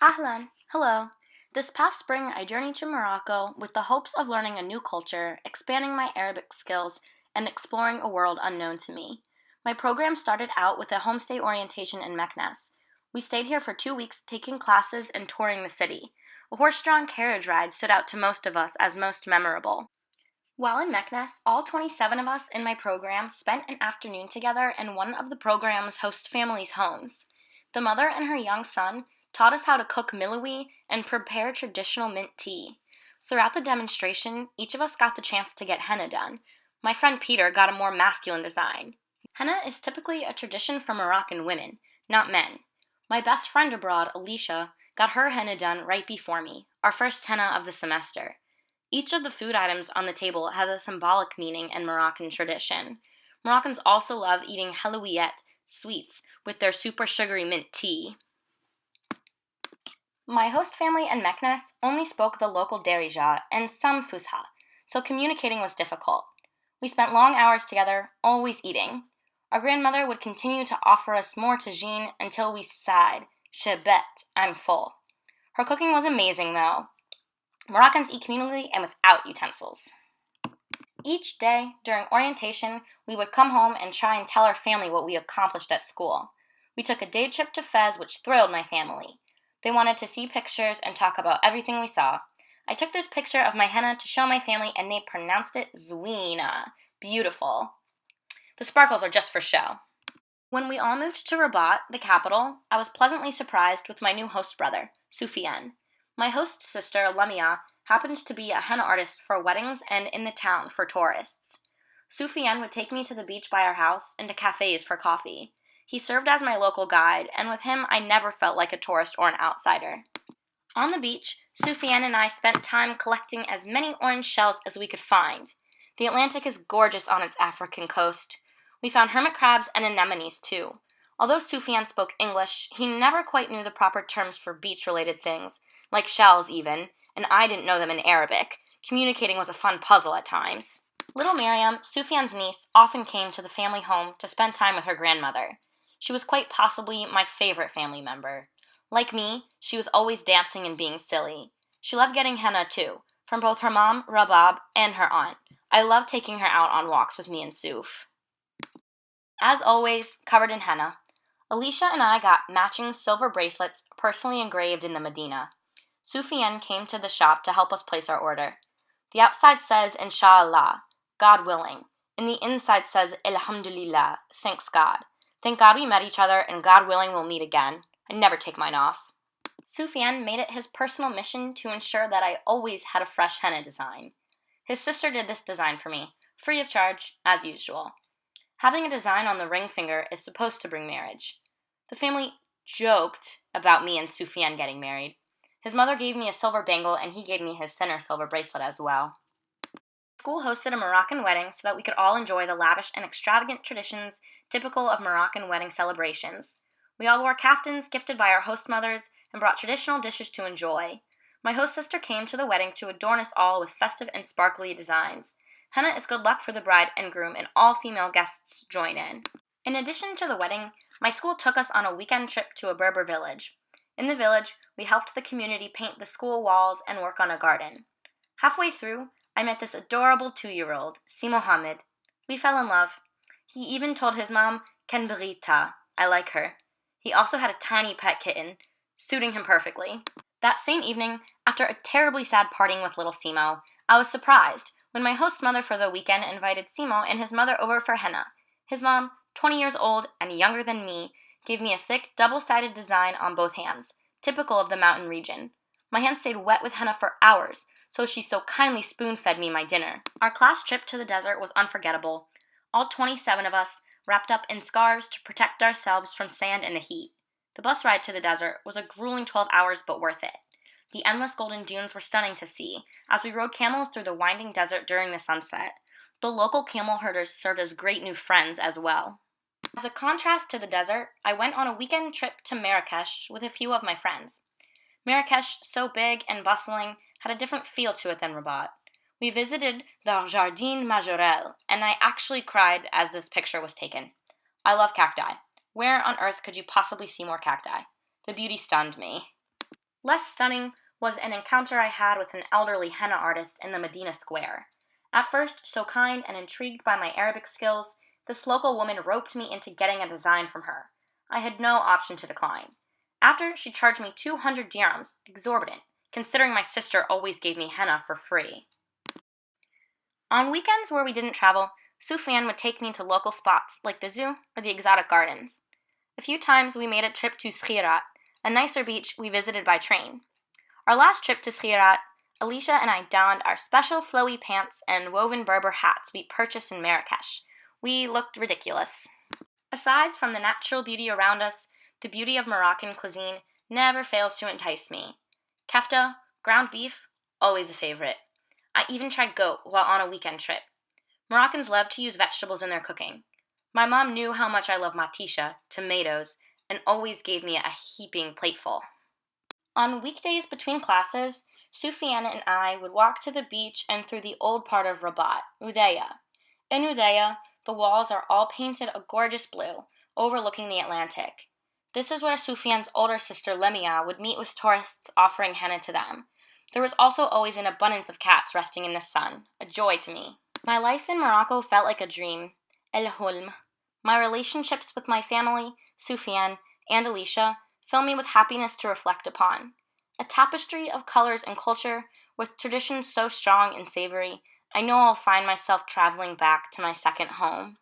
Ahlan, hello. This past spring, I journeyed to Morocco with the hopes of learning a new culture, expanding my Arabic skills, and exploring a world unknown to me. My program started out with a homestay orientation in Meknes. We stayed here for 2 weeks, taking classes and touring the city. A horse-drawn carriage ride stood out to most of us as most memorable. While in Meknes, all 27 of us in my program spent an afternoon together in one of the program's host families' homes. The mother and her young son taught us how to cook milawi and prepare traditional mint tea. Throughout the demonstration, each of us got the chance to get henna done. My friend Peter got a more masculine design. Henna is typically a tradition for Moroccan women, not men. My best friend abroad, Alicia, got her henna done right before me, our first henna of the semester. Each of the food items on the table has a symbolic meaning in Moroccan tradition. Moroccans also love eating halawiyat, sweets, with their super sugary mint tea. My host family in Meknes only spoke the local Darija and some Fusha, so communicating was difficult. We spent long hours together, always eating. Our grandmother would continue to offer us more tagine until we sighed, "Shebet, I'm full." Her cooking was amazing, though. Moroccans eat communally and without utensils. Each day, during orientation, we would come home and try and tell our family what we accomplished at school. We took a day trip to Fez, which thrilled my family. They wanted to see pictures and talk about everything we saw. I took this picture of my henna to show my family, and they pronounced it Zwina, beautiful. The sparkles are just for show. When we all moved to Rabat, the capital, I was pleasantly surprised with my new host brother, Soufiane. My host sister, Lamia, happened to be a henna artist for weddings and in the town for tourists. Soufiane would take me to the beach by our house and to cafes for coffee. He served as my local guide, and with him I never felt like a tourist or an outsider. On the beach, Soufiane and I spent time collecting as many orange shells as we could find. The Atlantic is gorgeous on its African coast. We found hermit crabs and anemones, too. Although Soufiane spoke English, he never quite knew the proper terms for beach-related things, like shells even, and I didn't know them in Arabic. Communicating was a fun puzzle at times. Little Miriam, Soufiane's niece, often came to the family home to spend time with her grandmother. She was quite possibly my favorite family member. Like me, she was always dancing and being silly. She loved getting henna too, from both her mom, Rabab, and her aunt. I loved taking her out on walks with me and Souf. As always, covered in henna, Alicia and I got matching silver bracelets personally engraved in the Medina. Soufiane came to the shop to help us place our order. The outside says, Inshallah, God willing, and the inside says, Alhamdulillah, thanks God. Thank God we met each other, and God willing we'll meet again. I never take mine off. Soufiane made it his personal mission to ensure that I always had a fresh henna design. His sister did this design for me, free of charge, as usual. Having a design on the ring finger is supposed to bring marriage. The family joked about me and Soufiane getting married. His mother gave me a silver bangle, and he gave me his thinner silver bracelet as well. School hosted a Moroccan wedding so that we could all enjoy the lavish and extravagant traditions typical of Moroccan wedding celebrations. We all wore kaftans gifted by our host mothers and brought traditional dishes to enjoy. My host sister came to the wedding to adorn us all with festive and sparkly designs. Henna is good luck for the bride and groom, and all female guests join in. In addition to the wedding, my school took us on a weekend trip to a Berber village. In the village, we helped the community paint the school walls and work on a garden. Halfway through, I met this adorable 2-year-old, Si Mohammed. We fell in love. He even told his mom, Ken Berita, I like her. He also had a tiny pet kitten, suiting him perfectly. That same evening, after a terribly sad parting with little Simo, I was surprised when my host mother for the weekend invited Simo and his mother over for henna. His mom, 20 years old and younger than me, gave me a thick, double-sided design on both hands, typical of the mountain region. My hands stayed wet with henna for hours, so she so kindly spoon-fed me my dinner. Our class trip to the desert was unforgettable. All 27 of us wrapped up in scarves to protect ourselves from sand and the heat. The bus ride to the desert was a grueling 12 hours, but worth it. The endless golden dunes were stunning to see, as we rode camels through the winding desert during the sunset. The local camel herders served as great new friends as well. As a contrast to the desert, I went on a weekend trip to Marrakesh with a few of my friends. Marrakesh, so big and bustling, had a different feel to it than Rabat. We visited the Jardin Majorelle, and I actually cried as this picture was taken. I love cacti. Where on earth could you possibly see more cacti? The beauty stunned me. Less stunning was an encounter I had with an elderly henna artist in the Medina Square. At first, so kind and intrigued by my Arabic skills, this local woman roped me into getting a design from her. I had no option to decline. After, she charged me 200 dirhams, exorbitant, considering my sister always gave me henna for free. On weekends where we didn't travel, Sufyan would take me to local spots like the zoo or the exotic gardens. A few times we made a trip to Skhirat, a nicer beach we visited by train. Our last trip to Skhirat, Alicia and I donned our special flowy pants and woven Berber hats we purchased in Marrakesh. We looked ridiculous. Aside from the natural beauty around us, the beauty of Moroccan cuisine never fails to entice me. Kefta, ground beef, always a favorite. I even tried goat while on a weekend trip. Moroccans love to use vegetables in their cooking. My mom knew how much I love matisha, tomatoes, and always gave me a heaping plateful. On weekdays between classes, Sufyan and I would walk to the beach and through the old part of Rabat, Udaya. In Udaya, the walls are all painted a gorgeous blue, overlooking the Atlantic. This is where Sufyan's older sister Lemia would meet with tourists offering henna to them. There was also always an abundance of cats resting in the sun, a joy to me. My life in Morocco felt like a dream, el hulm. My relationships with my family, Sufyan, and Alicia fill me with happiness to reflect upon. A tapestry of colors and culture, with traditions so strong and savory, I know I'll find myself traveling back to my second home.